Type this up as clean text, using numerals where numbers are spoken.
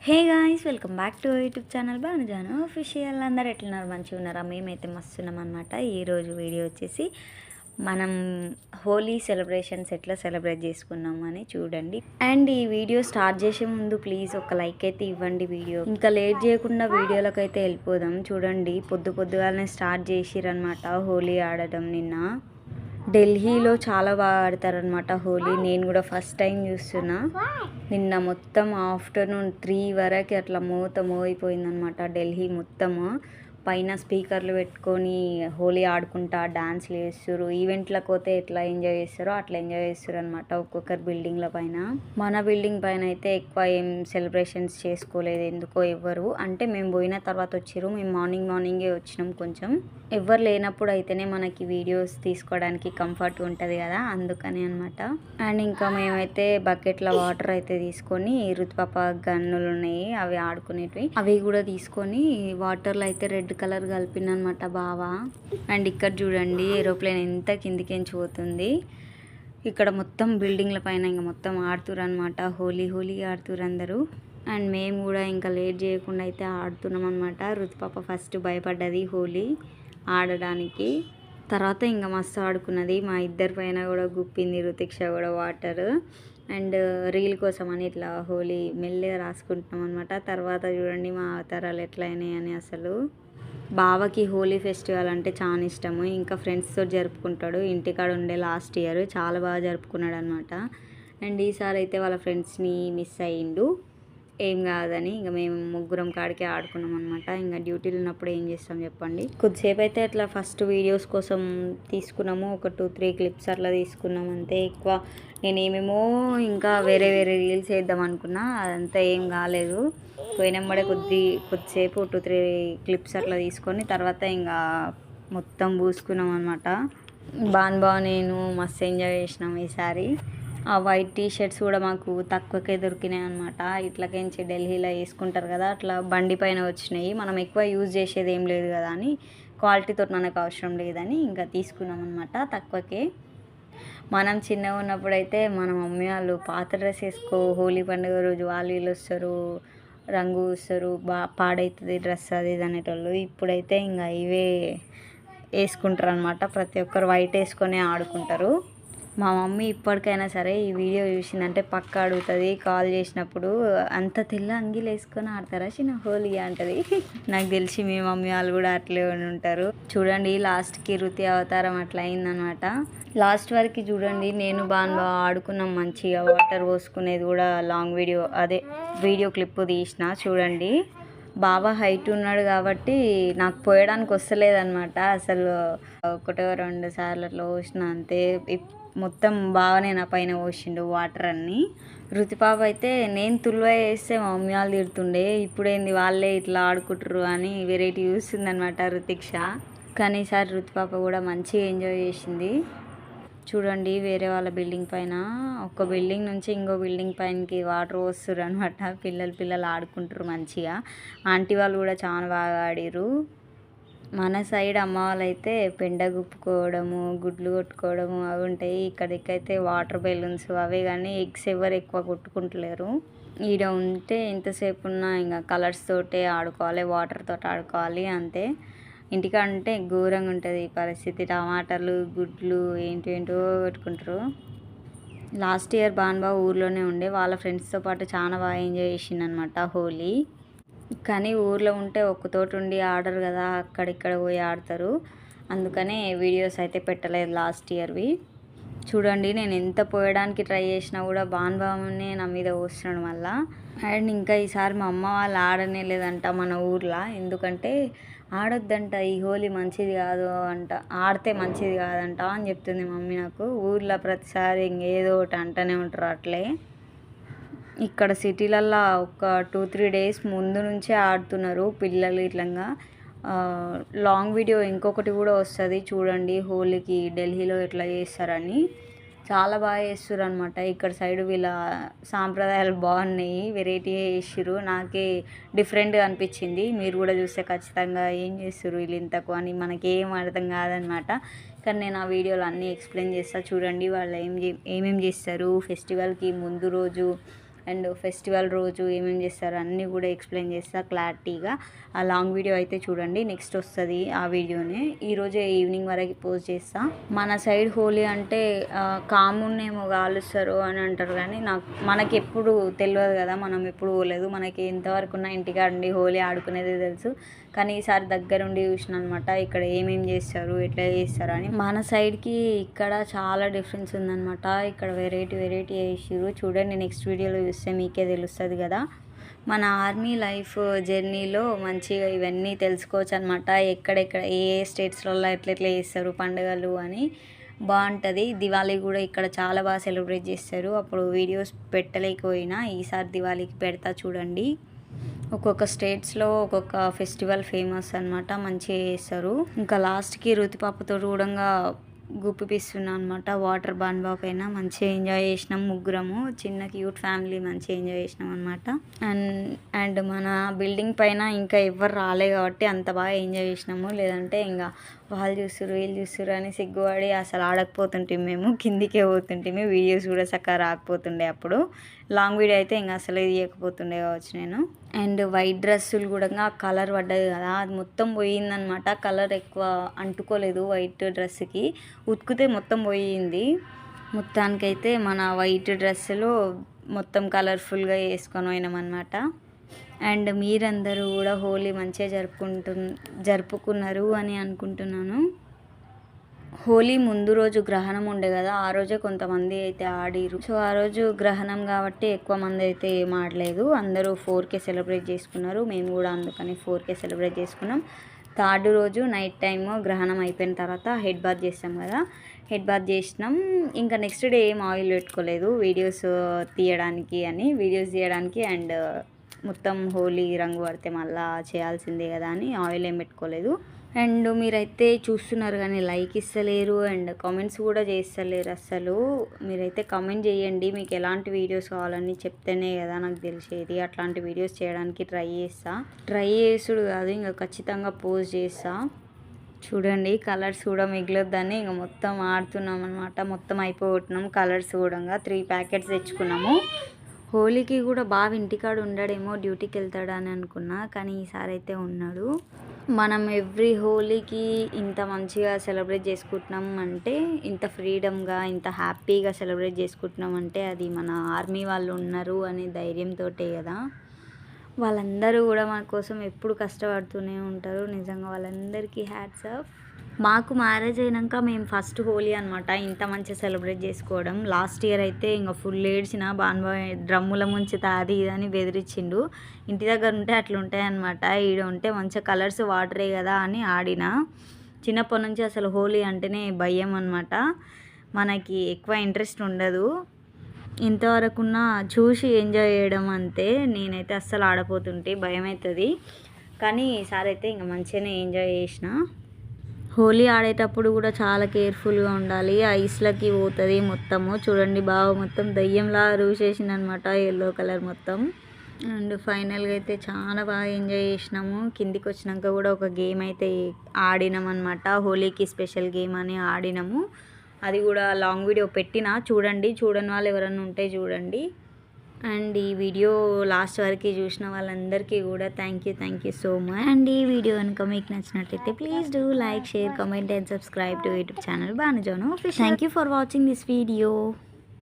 Hey guys, welcome back to YouTube channel Bhanujanu official. అందరు ఎట్లున్నారు? మంచిగా ఉన్నారా? మేమైతే మస్తున్నాం అనమాట. ఈరోజు వీడియో వచ్చేసి మనం హోలీ సెలబ్రేషన్స్ ఎట్లా సెలబ్రేట్ చేసుకున్నాము అని చూడండి. అండ్ ఈ వీడియో స్టార్ట్ చేసే ముందు ప్లీజ్ ఒక లైక్ అయితే ఇవ్వండి. వీడియో ఇంకా లేట్ చేయకుండా వీడియోలకు అయితే వెళ్ళిపోదాం. చూడండి, పొద్దుగానే స్టార్ట్ చేసిరనమాట హోలీ ఆడటం. నిన్న ఢిల్లీలో చాలా బాగా ఆడతారనమాట హోలీ. నేను కూడా ఫస్ట్ టైం చూస్తున్నా. నిన్న మొత్తం ఆఫ్టర్నూన్ 3 వరకు అట్లా మోగిపోయిందనమాట ఢిల్లీ మొత్తము. పైన స్పీకర్లు పెట్టుకొని హోలీ ఆడుకుంటా డాన్స్లు చేస్తారు. ఈవెంట్లకు పోతే ఎట్లా ఎంజాయ్ చేస్తారో అట్లా ఎంజాయ్ చేస్తారు అనమాట ఒక్కొక్కరు బిల్డింగ్ల పైన. మన బిల్డింగ్ పైన అయితే ఎక్కువ ఏం సెలబ్రేషన్స్ చేసుకోలేదు ఎందుకో ఎవ్వరు. అంటే మేము పోయిన తర్వాత వచ్చారు. మేము మార్నింగే వచ్చినాం. కొంచెం ఎవ్వరు లేనప్పుడు అయితేనే మనకి వీడియోస్ తీసుకోవడానికి కంఫర్ట్ ఉంటుంది కదా, అందుకని అనమాట. అండ్ ఇంకా మేమైతే బకెట్ల వాటర్ అయితే తీసుకొని, రుతుపాప గన్నులు ఉన్నాయి అవి ఆడుకునేటివి, అవి కూడా తీసుకొని వాటర్లో అయితే రెడ్ కలర్ కలిపినమాట బావా. అండ్ ఇక్కడ చూడండి ఏరోప్లేన్ ఎంత కిందికించి పోతుంది. ఇక్కడ మొత్తం బిల్డింగ్ల పైన ఇంకా మొత్తం ఆడుతురు అనమాట. హోలీ ఆడుతురు అందరూ. అండ్ మేము కూడా ఇంకా లేట్ చేయకుండా అయితే ఆడుతున్నాం అనమాట. రుతుపాప ఫస్ట్ భయపడ్డది హోలీ ఆడడానికి. తర్వాత ఇంకా మస్తు ఆడుకున్నది. మా ఇద్దరి పైన కూడా గుప్పింది రుతిక్ష కూడా వాటర్. అండ్ రీల్ కోసం అని ఇట్లా హోలీ మెల్లగా రాసుకుంటున్నాం అనమాట. తర్వాత చూడండి మా అవతారాలు ఎట్లా అయినాయని. అసలు బావకి హోలీ ఫెస్టివల్ అంటే చాలా ఇష్టము. ఇంకా ఫ్రెండ్స్తో జరుపుకుంటాడు. ఇంటికాడ ఉండే లాస్ట్ ఇయర్ చాలా బాగా జరుపుకున్నాడు అనమాట. అండ్ ఈసారి అయితే వాళ్ళ ఫ్రెండ్స్ని మిస్ అయ్యిండు. ఏం కాదని ఇంకా మేము ముగ్గురం కాడికే ఆడుకున్నాం అనమాట. ఇంకా డ్యూటీలు ఉన్నప్పుడు ఏం చేస్తాం చెప్పండి. కొద్దిసేపు అయితే అట్లా ఫస్ట్ వీడియోస్ కోసం తీసుకున్నాము. ఒక 2-3 క్లిప్స్ అట్లా తీసుకున్నాం అంతే. ఎక్కువ నేనేమేమో ఇంకా వేరే రీల్స్ వేద్దాం అనుకున్నా, అదంతా ఏం కాలేదు. పోయినమ్మడే కొద్దిసేపు 2-3 క్లిప్స్ అట్లా తీసుకొని తర్వాత ఇంకా మొత్తం పూసుకున్నాం అనమాట. నేను మస్తు ఎంజాయ్ చేసినాం ఈసారి. ఆ వైట్ టీషర్ట్స్ కూడా మాకు తక్కువకే దొరికినాయి అనమాట. ఇట్లకించి ఢిల్లీలో వేసుకుంటారు కదా, అట్లా బండి పైన వచ్చినాయి. మనం ఎక్కువ యూజ్ చేసేది ఏం లేదు కదా అని, క్వాలిటీతో మనకు అవసరం లేదని ఇంకా తీసుకున్నాం అనమాట తక్కువకే. మనం చిన్నగా ఉన్నప్పుడు అయితే మన మమ్మీ వాళ్ళు పాత డ్రెస్ వేసుకో, హోలీ పండుగ రోజు వీళ్ళు వస్తారు, రంగు వస్తారు, పాడవుతుంది డ్రెస్ అది ఇది అనేటోళ్ళు. ఇప్పుడైతే ఇంకా ఇవే వేసుకుంటారు అనమాట. ప్రతి ఒక్కరు వైట్ వేసుకొని ఆడుకుంటారు. మా మమ్మీ ఇప్పటికైనా సరే ఈ వీడియో చూసిందంటే పక్క అడుగుతుంది కాల్ చేసినప్పుడు, అంత తెల్ల అంగీలు వేసుకొని ఆడతారా చిన్న హోలీ అంటది. నాకు తెలిసి మీ మమ్మీ వాళ్ళు కూడా అట్లే ఉంటారు. చూడండి లాస్ట్కి రుతి అవతారం అట్లా అయిందనమాట. లాస్ట్ వరకు చూడండి నేను బాగా ఆడుకున్నాం మంచిగా. వాటర్ పోసుకునేది కూడా లాంగ్ వీడియో క్లిప్ తీసిన చూడండి. బాగా హైట్ ఉన్నాడు కాబట్టి నాకు పోయడానికి వస్తలేదన్నమాట. అసలు 1-2 సార్లు అట్లా పోసిన అంతే. మొత్తం బాగానే నా పైన పోసిండు వాటర్ అన్నీ. రుతిపాప అయితే నేను తుల్వ వేస్తే మా మమ్మీ వాళ్ళు తిడుతుండే, ఇప్పుడేంది వాళ్ళే ఇట్లా ఆడుకుంటారు అని వెరైటీ చూస్తుందనమాట రుతిక్ష. కానీ ఈసారి రుతిపాప కూడా మంచిగా ఎంజాయ్ చేసింది. చూడండి వేరే వాళ్ళ బిల్డింగ్ పైన, ఒక బిల్డింగ్ నుంచి ఇంకో బిల్డింగ్ పైనకి వాటర్ వస్తారు అనమాట. పిల్లలు ఆడుకుంటారు మంచిగా. ఆంటీ వాళ్ళు కూడా చాలా బాగా ఆడిరు. మన సైడ్ అమ్మ వాళ్ళు అయితే పెండ గుప్పుకోవడము, గుడ్లు కొట్టుకోవడము అవి ఉంటాయి. ఇక్కడికైతే వాటర్ బెలూన్స్ అవే, కానీ ఎగ్స్ ఎవరు ఎక్కువ కొట్టుకుంటలేరు. ఈడ ఉంటే ఎంతసేపు ఉన్నా ఇంకా కలర్స్ తోటే ఆడుకోవాలి, వాటర్ తోటి ఆడుకోవాలి అంతే. ఇంటికంటే ఘోరంగా ఉంటుంది ఈ పరిస్థితి. టమాటాలు, గుడ్లు ఏంటో పెట్టుకుంటారు. లాస్ట్ ఇయర్ బాగా ఊర్లోనే ఉండే, వాళ్ళ ఫ్రెండ్స్తో పాటు చాలా బాగా ఎంజాయ్ చేసిందనమాట హోలీ. కానీ ఊర్లో ఉంటే ఒక్కతోటి ఉండి ఆడరు కదా, అక్కడిక్కడ పోయి ఆడతారు. అందుకనే వీడియోస్ అయితే పెట్టలేదు లాస్ట్ ఇయర్వి. చూడండి నేను ఎంత పోయడానికి ట్రై చేసినా కూడా బాగానే నా మీద పోస్తున్నాడు మళ్ళా. అండ్ ఇంకా ఈసారి మా అమ్మ వాళ్ళు ఆడనే లేదంట మన ఊర్లో. ఎందుకంటే ఆడొద్దంట, ఈ హోలీ మంచిది కాదు అంట, ఆడితే మంచిది కాదంట అని చెప్తుంది మమ్మీ నాకు. ఊర్లో ప్రతిసారి ఇంకేదో ఒకటి అంటూనే ఉంటారు అట్లే. ఇక్కడ సిటీలల్లో ఒక 2-3 డేస్ ముందు నుంచే ఆడుతున్నారు పిల్లలు ఇట్లంగా. లాంగ్ వీడియో ఇంకొకటి కూడా వస్తుంది చూడండి, హోలీకి ఢిల్లీలో ఎట్లా చేస్తారని. చాలా బాగా చేస్తారు అనమాట. ఇక్కడ సైడ్ వీళ్ళ సాంప్రదాయాలు బాగున్నాయి, వెరైటీగా చేసిర్రు. నాకే డిఫరెంట్గా అనిపించింది. మీరు కూడా చూస్తే ఖచ్చితంగా ఏం చేస్తారు వీళ్ళు ఇంతకు అని మనకేం అర్థం కాదనమాట. కానీ నేను ఆ వీడియోలో అన్నీ ఎక్స్ప్లెయిన్ చేస్తా చూడండి. వాళ్ళు ఏమేమి చేస్తారు ఫెస్టివల్కి ముందు రోజు, అండ్ ఫెస్టివల్ రోజు ఏమేమి చేస్తారు అన్నీ కూడా ఎక్స్ప్లెయిన్ చేస్తా క్లారిటీగా. ఆ లాంగ్ వీడియో అయితే చూడండి, నెక్స్ట్ వస్తుంది ఆ వీడియోనే. ఈరోజే ఈవినింగ్ వరకు పోస్ట్ చేస్తా. మన సైడ్ హోలీ అంటే కామున్నేమో కాలుస్తారు అని అంటారు, కానీ మనకి ఎప్పుడు తెలియదు కదా, మనం ఎప్పుడు పోలేదు. మనకి ఎంతవరకు ఉన్న ఇంటికాడండి హోలీ ఆడుకునేది తెలుసు, కానీ ఈసారి దగ్గరుండి చూసిన అనమాట ఇక్కడ ఏమేమి చేస్తారు ఎట్లా చేస్తారు అని. మన సైడ్కి ఇక్కడ చాలా డిఫరెన్స్ ఉందన్నమాట. ఇక్కడ వెరైటీ చేసిర్రు చూడండి, నెక్స్ట్ వీడియోలో చూస్తే మీకే తెలుస్తుంది కదా. మన ఆర్మీ లైఫ్ జర్నీలో మంచిగా ఇవన్నీ తెలుసుకోవచ్చు అనమాట. ఎక్కడెక్కడ ఏ స్టేట్స్లలో ఎట్లా చేస్తారు పండుగలు అని బాగుంటుంది. దివాళీ కూడా ఇక్కడ చాలా బాగా సెలబ్రేట్ చేస్తారు. అప్పుడు వీడియోస్ పెట్టలేకపోయినా ఈసారి దివాళీకి పెడతా చూడండి. ఒక్కొక్క స్టేట్స్లో ఒక్కొక్క ఫెస్టివల్ ఫేమస్ అనమాట, మంచిగా చేస్తారు. ఇంకా లాస్ట్కి రుతిపాపతో కూడా గుప్పిపిస్తున్నా అనమాట. వాటర్ బాన్బా పైన మంచిగా ఎంజాయ్ చేసినాం ముగ్గురము, చిన్న క్యూట్ ఫ్యామిలీ, మంచిగా ఎంజాయ్ చేసినాం అనమాట. అండ్ మన బిల్డింగ్ పైన ఇంకా ఎవ్వరు రాలే కాబట్టి అంత బాగా ఎంజాయ్ చేసినాము. లేదంటే ఇంకా వాళ్ళు చూస్తురు వీళ్ళు చూస్తురు అని సిగ్గుపడి అసలు ఆడకపోతుంటే మేము కిందికే పోతుంటే వీడియోస్ కూడా చక్కగా రాకపోతుండే. అప్పుడు లాంగ్ వీడియో అయితే ఇంకా అసలు తీయకపోతుండే కావచ్చు నేను. అండ్ వైట్ డ్రెస్సులు కూడా కలర్ పడ్డది కదా, అది మొత్తం పోయిందనమాట. కలర్ ఎక్కువ అంటుకోలేదు వైట్ డ్రెస్కి, ఉతికితే మొత్తం పోయింది. మొత్తానికైతే మన వైట్ డ్రెస్సులో మొత్తం కలర్ఫుల్గా వేసుకొని పోయినామన్నమాట. అండ్ మీరందరూ కూడా హోలీ మంచిగా జరుపుకున్నారు అని అనుకుంటున్నాను. హోలీ ముందు రోజు గ్రహణం ఉండే కదా, ఆ రోజే కొంతమంది అయితే ఆడిరు. సో ఆ రోజు గ్రహణం కాబట్టి ఎక్కువ మంది అయితే ఏం ఆడలేదు, అందరూ 4K సెలబ్రేట్ చేసుకున్నారు. మేము కూడా అందుకని 4K సెలబ్రేట్ చేసుకున్నాం. థర్డ్ రోజు నైట్ టైమ్ గ్రహణం అయిపోయిన తర్వాత హెడ్ బాత్ చేస్తాం కదా, హెడ్ బాత్ చేసినాం. ఇంకా నెక్స్ట్ డే ఏం ఆయిల్ పెట్టుకోలేదు, వీడియోస్ తీయడానికి అండ్ మొత్తం హోలీ రంగు పడితే మళ్ళీ చేయాల్సిందే కదా అని ఆయిల్ ఏం పెట్టుకోలేదు. అండ్ మీరైతే చూస్తున్నారు కానీ లైక్ ఇస్తలేరు అండ్ కామెంట్స్ కూడా చేస్తలేరు అస్సలు. మీరైతే కామెంట్ చేయండి, మీకు ఎలాంటి వీడియోస్ కావాలని చెప్తేనే కదా నాకు తెలిసేది. అట్లాంటి వీడియోస్ చేయడానికి ట్రై చేసుడు కాదు, ఇంకా ఖచ్చితంగా పోస్ట్ చేస్తా. చూడండి కలర్స్ కూడా మిగిలొద్దని ఇంకా మొత్తం ఆడుతున్నాం అనమాట. మొత్తం అయిపోగొట్టినాం కలర్స్ కూడా. 3 ప్యాకెట్స్ తెచ్చుకున్నాము. హోలీకి కూడా బాగా ఇంటికాడ ఉండడేమో, డ్యూటీకి వెళ్తాడని అనుకున్నా, కానీ ఈసారి అయితే ఉన్నాడు. మనం ఎవ్రీ హోలీకి ఇంత మంచిగా సెలబ్రేట్ చేసుకుంటున్నాం అంటే, ఇంత ఫ్రీడమ్గా ఇంత హ్యాపీగా సెలబ్రేట్ చేసుకుంటున్నాం అంటే అది మన ఆర్మీ వాళ్ళు ఉన్నారు అనే ధైర్యంతో కదా. వాళ్ళందరూ కూడా మన కోసం ఎప్పుడు కష్టపడుతూనే ఉంటారు. నిజంగా వాళ్ళందరికీ హ్యాట్స్ ఆఫ్. మాకు మ్యారేజ్ అయినాక మేము ఫస్ట్ హోలీ అనమాట ఇంత మంచిగా సెలబ్రేట్ చేసుకోవడం. లాస్ట్ ఇయర్ అయితే ఇంకా ఫుల్ ఏడ్చిన, బాన్బాయ్ డ్రమ్ముల ముంచుతా అది ఇదని బెదిరించిండు. ఇంటి దగ్గర ఉంటే అట్లా ఉంటాయన్నమాట, ఈడ ఉంటే మంచిగా కలర్స్ వాటరే కదా అని ఆడిన. చిన్నప్పటి నుంచి అసలు హోలీ అంటేనే భయం అనమాట, మనకి ఎక్కువ ఇంట్రెస్ట్ ఉండదు. ఇంతవరకున్న చూసి ఎంజాయ్ చేయడం అంతే. నేనైతే అస్సలు ఆడపోతుంటే భయం అవుతుంది, కానీ ఈసారి అయితే ఇంకా మంచిగానే ఎంజాయ్ చేసిన. హోలీ ఆడేటప్పుడు కూడా చాలా కేర్ఫుల్గా ఉండాలి, ఐస్లకి పోతుంది మొత్తము. చూడండి బాగా మొత్తం దయ్యంలా రూసేసింది అనమాట, ఎల్లో కలర్ మొత్తం. అండ్ ఫైనల్గా అయితే చాలా బాగా ఎంజాయ్ చేసినాము. కిందికి వచ్చినాక కూడా ఒక గేమ్ అయితే ఆడినాం అనమాట, హోలీకి స్పెషల్ గేమ్ అని ఆడినాము. అది కూడా లాంగ్ వీడియో పెట్టినా చూడండి, చూడని వాళ్ళు ఎవరైనా ఉంటే చూడండి. అండ్ ఈ వీడియో లాస్ట్ వరకు చూసిన వాళ్ళందరికీ కూడా thank you so much. And ఈ వీడియో కనుక మీకు నచ్చినట్లయితే please do like, share, comment and subscribe to YouTube channel Bhanujanu. Thank you for watching this video.